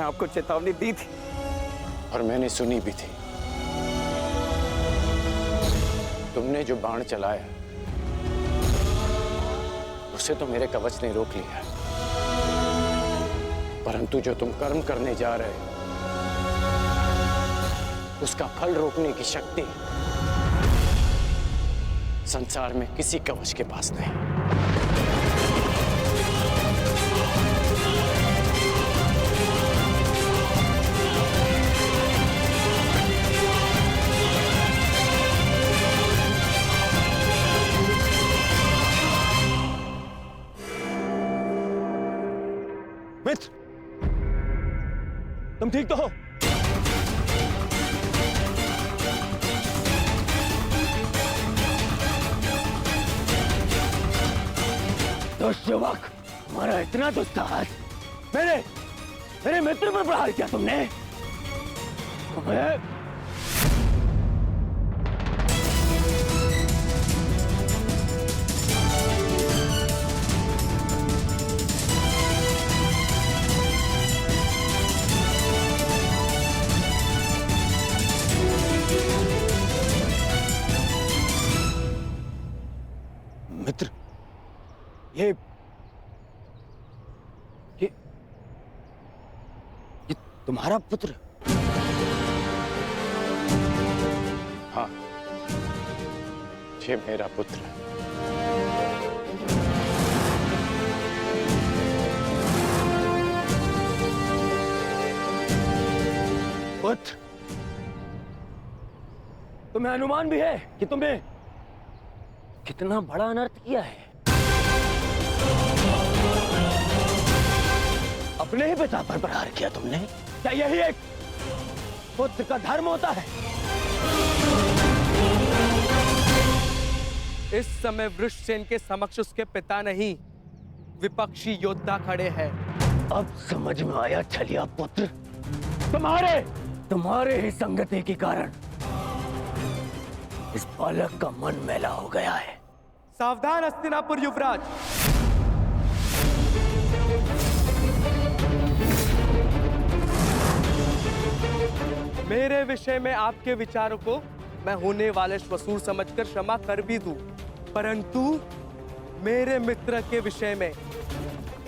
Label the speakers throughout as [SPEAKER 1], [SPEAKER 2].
[SPEAKER 1] आपको चेतावनी दी थी
[SPEAKER 2] और मैंने सुनी भी थी। तुमने जो बाण चलाया उसे तो मेरे कवच ने रोक लिया, परंतु जो तुम कर्म करने जा रहे हो उसका फल रोकने की शक्ति संसार में किसी कवच के पास नहीं।
[SPEAKER 3] मित्र, तुम ठीक तो हो?
[SPEAKER 4] दुष्यवक, हमारा इतना दुस्साहस मेरे मित्र पर प्रहार किया तुमने।
[SPEAKER 3] मित्र, ये तुम्हारा पुत्र?
[SPEAKER 2] हाँ, ये मेरा पुत्र है।
[SPEAKER 4] पुत्र, तुम्हें अनुमान भी है कि तुमने कितना बड़ा अनर्थ किया है। अपने ही पिता पर प्रहार किया तुमने। क्या यही एक पुत्र का धर्म होता है?
[SPEAKER 1] इस समय वृषसेन के समक्ष उसके पिता नहीं, विपक्षी योद्धा खड़े हैं।
[SPEAKER 4] अब समझ में आया छलिया पुत्र, तुम्हारे ही संगति के कारण इस बालक का मन मैला हो गया है।
[SPEAKER 1] सावधान हस्तिनापुर युवराज। मेरे विषय में आपके विचारों को मैं होने वाले श्वशुर समझकर क्षमा कर भी दूं, परंतु मेरे मित्र के विषय में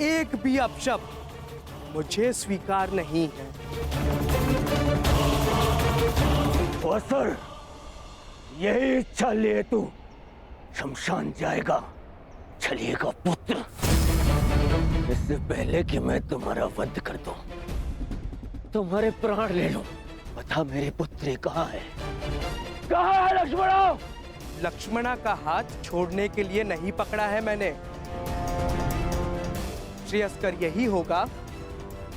[SPEAKER 1] एक भी अपशब्द मुझे स्वीकार नहीं है।
[SPEAKER 4] वत्सल, यही इच्छा लिए तू शमशान जाएगा छलिए का पुत्र। इससे पहले कि मैं तुम्हारा वध कर दूं, तुम्हारे प्राण ले लूं, बता मेरे पुत्र कहाँ है? कहाँ है लक्ष्मणा?
[SPEAKER 1] लक्ष्मणा का हाथ छोड़ने के लिए नहीं पकड़ा है मैंने। श्रेयस्कर यही होगा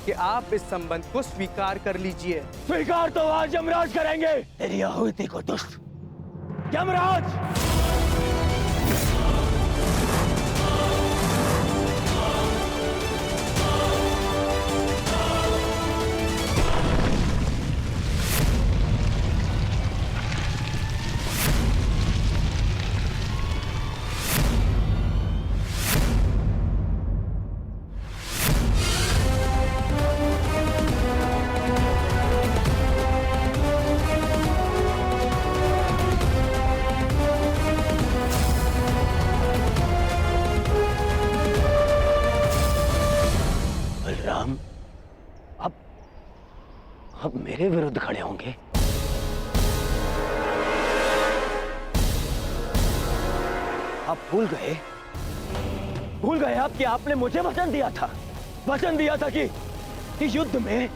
[SPEAKER 1] कि आप इस संबंध को स्वीकार कर लीजिए।
[SPEAKER 4] स्वीकार तो आज यमराज करेंगे। तेरी आहुति को दुष्ट यमराज। अब मेरे विरुद्ध खड़े होंगे। आप भूल गए आप कि आपने मुझे वचन दिया था कि युद्ध में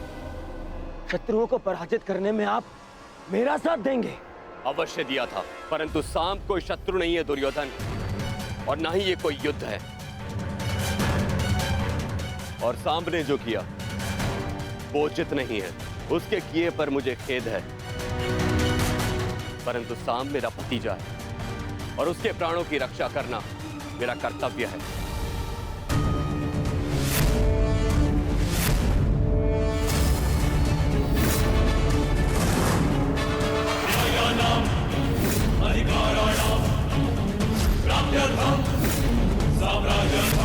[SPEAKER 4] शत्रुओं को पराजित करने में आप मेरा साथ देंगे।
[SPEAKER 5] अवश्य दिया था, परंतु सांब कोई शत्रु नहीं है दुर्योधन, और ना ही ये कोई युद्ध है। और सांब ने जो किया वो उचित नहीं है, उसके किए पर मुझे खेद है, परंतु सांब मेरा भतीजा है और उसके प्राणों की रक्षा करना मेरा कर्तव्य है।
[SPEAKER 6] साम्राज्यम्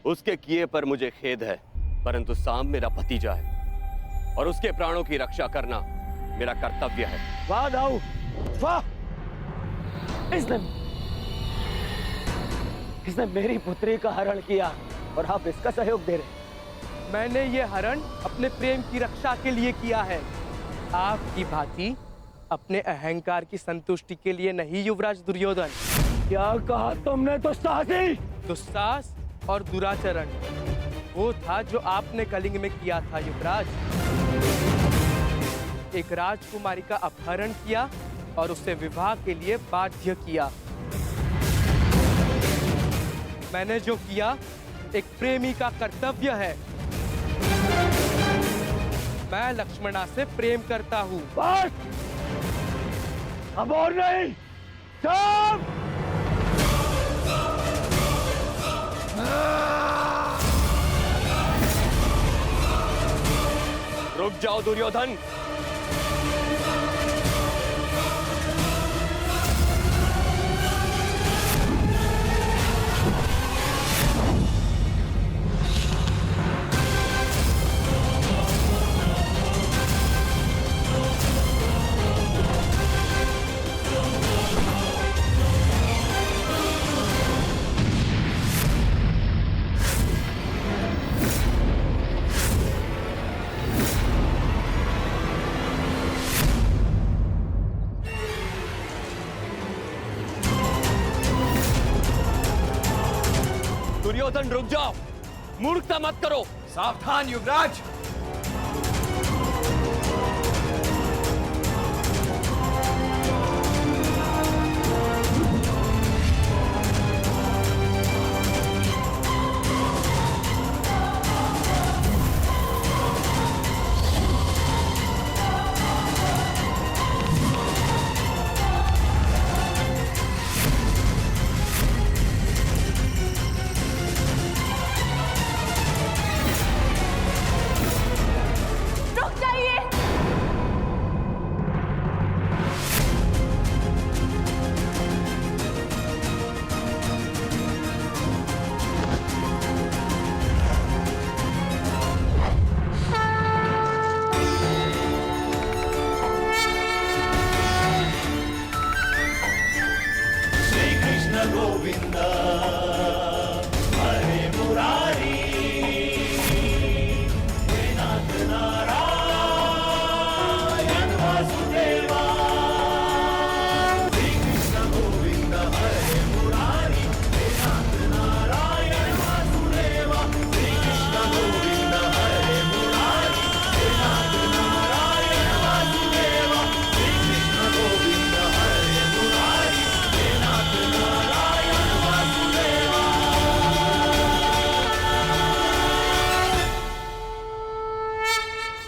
[SPEAKER 5] उसके किए पर मुझे खेद है, परंतु सांब मेरा भतीजा है और उसके प्राणों की रक्षा करना मेरा कर्तव्य है।
[SPEAKER 4] वाह दाऊ, वाह! इसने मेरी पुत्री का हरण किया और आप इसका सहयोग दे रहे।
[SPEAKER 1] मैंने ये हरण अपने प्रेम की रक्षा के लिए किया है, आपकी भांति अपने अहंकार की संतुष्टि के लिए नहीं युवराज दुर्योधन।
[SPEAKER 4] क्या कहा तुमने दुस्साहसी?
[SPEAKER 1] दुस्साहस और दुराचरण वो था जो आपने कलिंग में किया था युवराज। एक राजकुमारी का अपहरण किया और उसे विवाह के लिए बाध्य किया। मैंने जो किया एक प्रेमी का कर्तव्य है। मैं लक्ष्मणा से प्रेम करता हूँ।
[SPEAKER 4] बस! अब और नहीं। सब!
[SPEAKER 5] रुक जाओ दुर्योधन। दुर्योधन रुक जाओ, मूर्खता मत करो।
[SPEAKER 3] सावधान युवराज।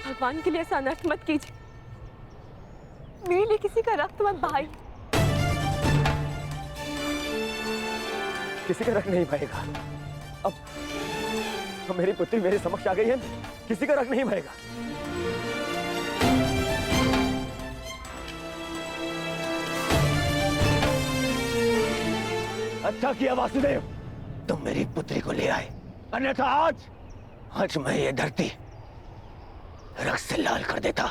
[SPEAKER 6] भगवान के लिए ऐसा अनर्थ मत कीजिए। मेरे लिए किसी का रक्त मत बहाइए।
[SPEAKER 4] किसी का रख नहीं बहेगा। अब मेरी पुत्री मेरे समक्ष आ गई है, किसी का रख नहीं बहेगा। अच्छा किया वासुदेव, तुम मेरी पुत्री को ले आए, अन्यथा आज मैं ये धरती रक्त से लाल कर देता।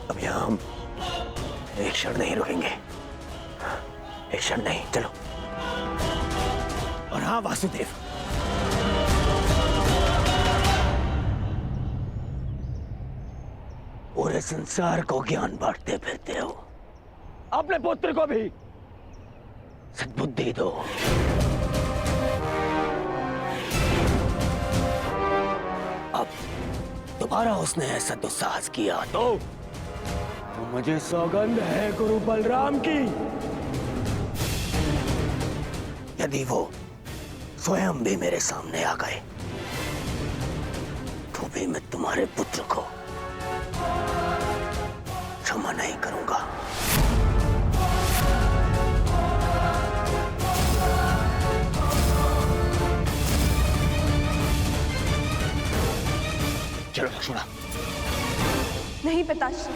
[SPEAKER 4] अब यहां हम एक क्षण नहीं रुकेंगे, एक क्षण नहीं। चलो। और हाँ वासुदेव, पूरे संसार को ज्ञान बांटते फिरते हो, अपने पुत्र को भी सद्बुद्धि दो। अब दोबारा उसने ऐसा दुस्साहस किया तो मुझे सौगंध है गुरु बलराम की, यदि वो स्वयं भी मेरे सामने आ गए तो भी मैं तुम्हारे पुत्र को क्षमा नहीं करूंगा।
[SPEAKER 3] लक्ष्मणा।
[SPEAKER 6] नहीं पिताश्री,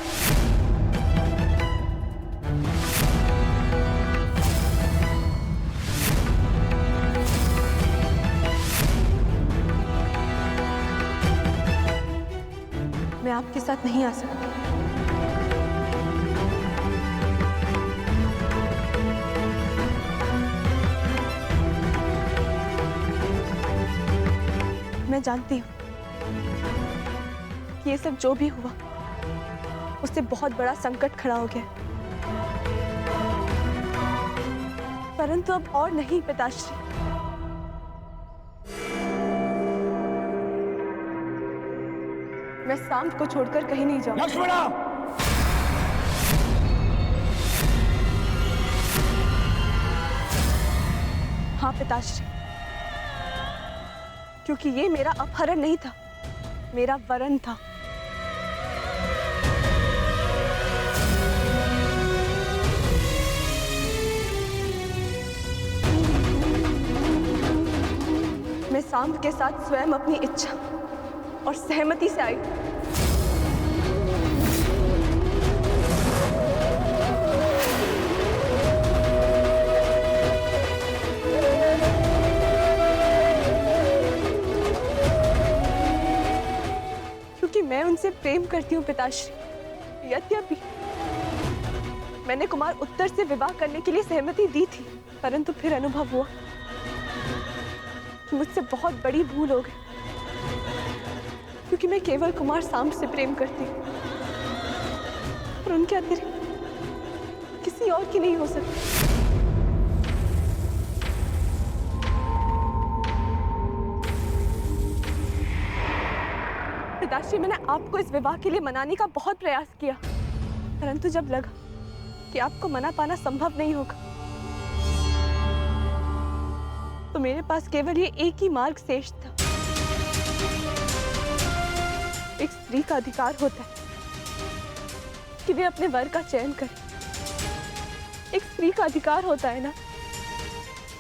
[SPEAKER 6] मैं आपके साथ नहीं आ सकती। मैं जानती हूँ कि ये सब जो भी हुआ उससे बहुत बड़ा संकट खड़ा हो गया, परंतु अब और नहीं पिताश्री। मैं सांप को छोड़कर कहीं नहीं जाऊंगी।
[SPEAKER 3] लक्ष्मणा!
[SPEAKER 6] हाँ पिताश्री, क्योंकि ये मेरा अपहरण नहीं था, मेरा वरण था। मैं सांप के साथ स्वयं अपनी इच्छा और सहमति से आई। क्योंकि मैं उनसे प्रेम करती हूँ पिताश्री। यद्यपि मैंने कुमार उत्तर से विवाह करने के लिए सहमति दी थी, परंतु फिर अनुभव हुआ कि मुझसे बहुत बड़ी भूल हो गई, क्योंकि मैं केवल कुमार सांब से प्रेम करती हूँ और उनके अतिरिक्त किसी और की नहीं हो सकती। पिताश्री, मैंने आपको इस विवाह के लिए मनाने का बहुत प्रयास किया, परंतु जब लगा कि आपको मना पाना संभव नहीं होगा, तो मेरे पास केवल ये एक ही मार्ग शेष था। एक स्त्री का अधिकार होता है कि वे अपने वर का चयन करे। एक स्त्री का अधिकार होता है ना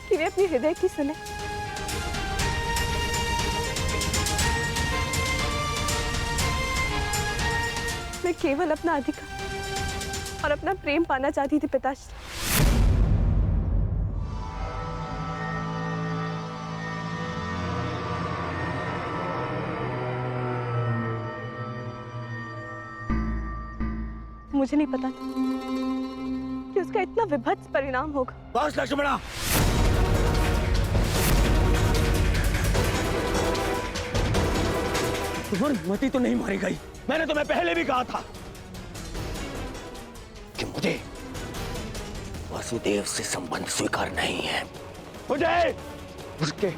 [SPEAKER 6] कि वे अपने हृदय की सुने। मैं केवल अपना अधिकार और अपना प्रेम पाना चाहती थी पिताश्री। मुझे नहीं पता था कि उसका इतना विभत्स परिणाम होगा।
[SPEAKER 3] बस लक्ष्मणा! तुम्हारी मति तो नहीं मारी गई। मैंने तुम्हें पहले भी कहा था कि मुझे वासुदेव से संबंध स्वीकार नहीं है। मुझे उसके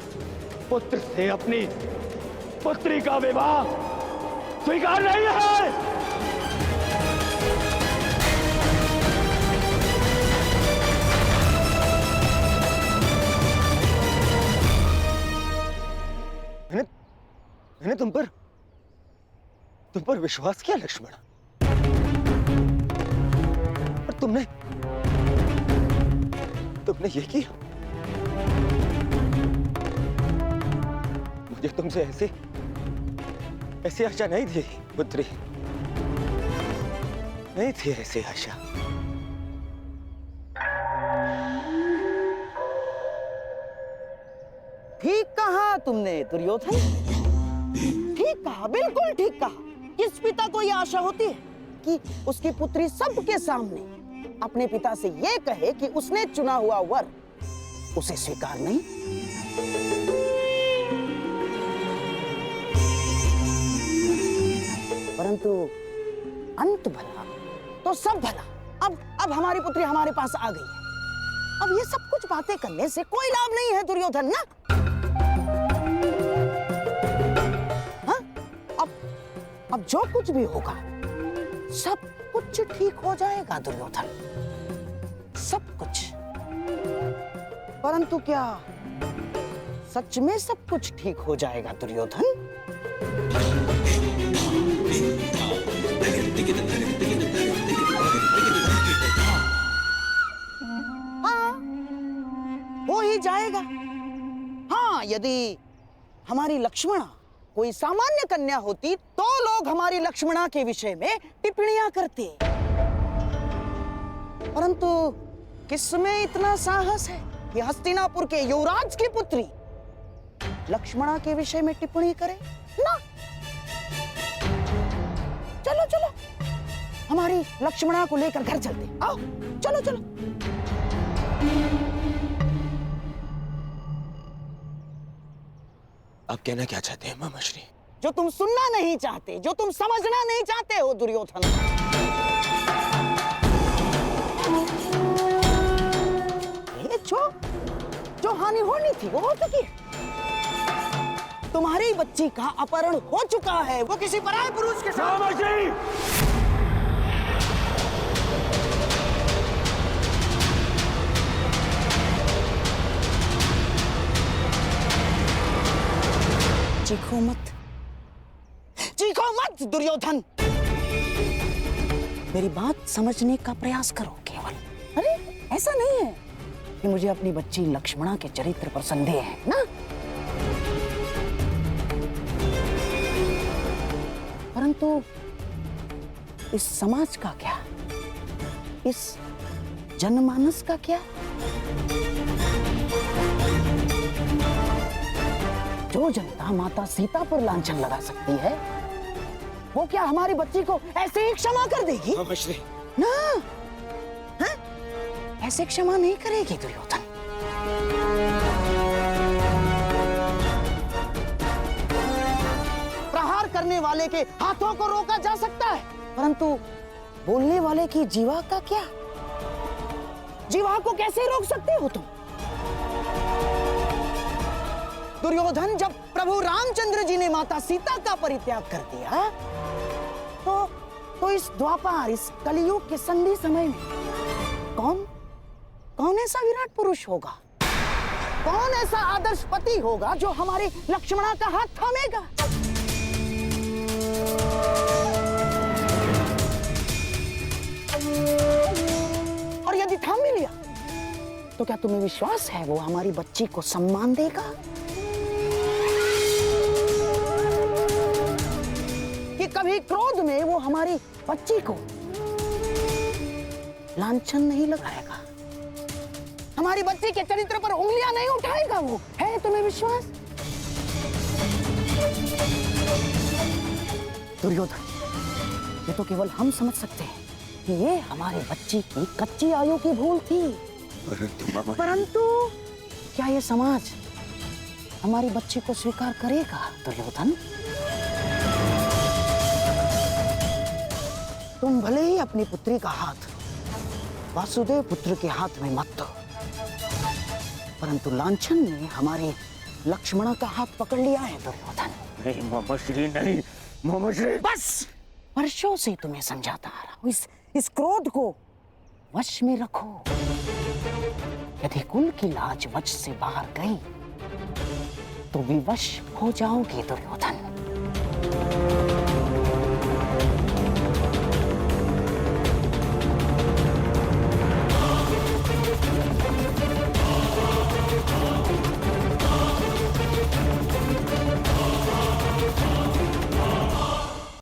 [SPEAKER 3] पुत्र से अपनी पुत्री का विवाह स्वीकार नहीं है। मैंने तुम पर विश्वास किया लक्ष्मण, और तुमने ये किया। मुझे तुमसे ऐसी आशा नहीं थी पुत्री, नहीं थी ऐसी आशा।
[SPEAKER 7] ठीक कहा तुमने दुर्योधन, ठीक कहा, बिल्कुल ठीक कहा। किस पिता को यह आशा होती है कि उसकी पुत्री सबके सामने अपने पिता से यह कहे कि उसने चुना हुआ वर उसे स्वीकार नहीं? परंतु अंत भला तो सब भला। अब हमारी पुत्री हमारे पास आ गई है। अब ये सब कुछ बातें करने से कोई लाभ नहीं है दुर्योधन ना। अब जो कुछ भी होगा सब कुछ ठीक हो जाएगा दुर्योधन, सब कुछ। परंतु क्या सच में सब कुछ ठीक हो जाएगा दुर्योधन? हाँ, हो ही जाएगा। हाँ, यदि हमारी लक्ष्मणा कोई सामान्य कन्या होती तो लोग हमारी लक्ष्मणा के विषय में टिप्पणियां करते, परंतु किसमें इतना साहस है कि हस्तिनापुर के युवराज की पुत्री लक्ष्मणा के विषय में टिप्पणी करे? ना। चलो चलो, हमारी लक्ष्मणा को लेकर घर चलते। आओ, चलो चलो।
[SPEAKER 3] आप कहना क्या चाहते हैं मामाश्री?
[SPEAKER 7] जो तुम सुनना नहीं चाहते, जो तुम समझना नहीं चाहते हो दुर्योधन। ये जो हानि होनी थी वो हो चुकी है। तुम्हारी बच्ची का अपहरण हो चुका है, वो किसी पराये पुरुष के साथ।
[SPEAKER 4] मामाश्री!
[SPEAKER 7] चीखो मत दुर्योधन। मेरी बात समझने का प्रयास करो केवल। अरे ऐसा नहीं है कि मुझे अपनी बच्ची लक्ष्मणा के चरित्र पर संदेह है ना, परंतु इस समाज का क्या, इस जनमानस का क्या? जो जनता माता सीता पर लांछन लगा सकती है, वो क्या हमारी बच्ची को ऐसे ही क्षमा कर देगी?
[SPEAKER 3] मामाश्री!
[SPEAKER 7] ना, हाँ? ऐसे क्षमा नहीं करेगी दुर्योधन। प्रहार करने वाले के हाथों को रोका जा सकता है, परंतु बोलने वाले की जीवा का क्या? जीवा को कैसे रोक सकते हो तुम? दुर्योधन, जब प्रभु रामचंद्र जी ने माता सीता का परित्याग कर दिया तो इस द्वापर, इस कलयुग के संधि समय में कौन ऐसा विराट पुरुष होगा, कौन ऐसा आदर्श पति होगा जो हमारे लक्ष्मणा का हाथ थामेगा? और यदि थाम भी लिया तो क्या तुम्हें विश्वास है वो हमारी बच्ची को सम्मान देगा? कि कभी क्रोध में वो हमारी बच्ची को लांछन नहीं लगाएगा, हमारी बच्ची के चरित्र पर उंगलियां नहीं उठाएगा? वो है तुम्हें विश्वास? दुर्योधन, ये तो केवल हम समझ सकते हैं कि ये हमारी बच्ची की कच्ची आयु की भूल थी, परंतु क्या ये समाज हमारी बच्ची को स्वीकार करेगा दुर्योधन? तुम भले ही अपनी पुत्री का हाथ वासुदेव पुत्र के हाथ में मत दो, परंतु लांछन ने हमारे लक्ष्मणा का हाथ पकड़ लिया है दुर्योधन।
[SPEAKER 4] नहीं मामाश्री, नहीं मामाश्री।
[SPEAKER 7] बस वर्षों से तुम्हें समझाता आ रहा हूं, इस क्रोध को वश में रखो। यदि कुल की लाज वश से बाहर गई तो विवश हो जाओगे दुर्योधन।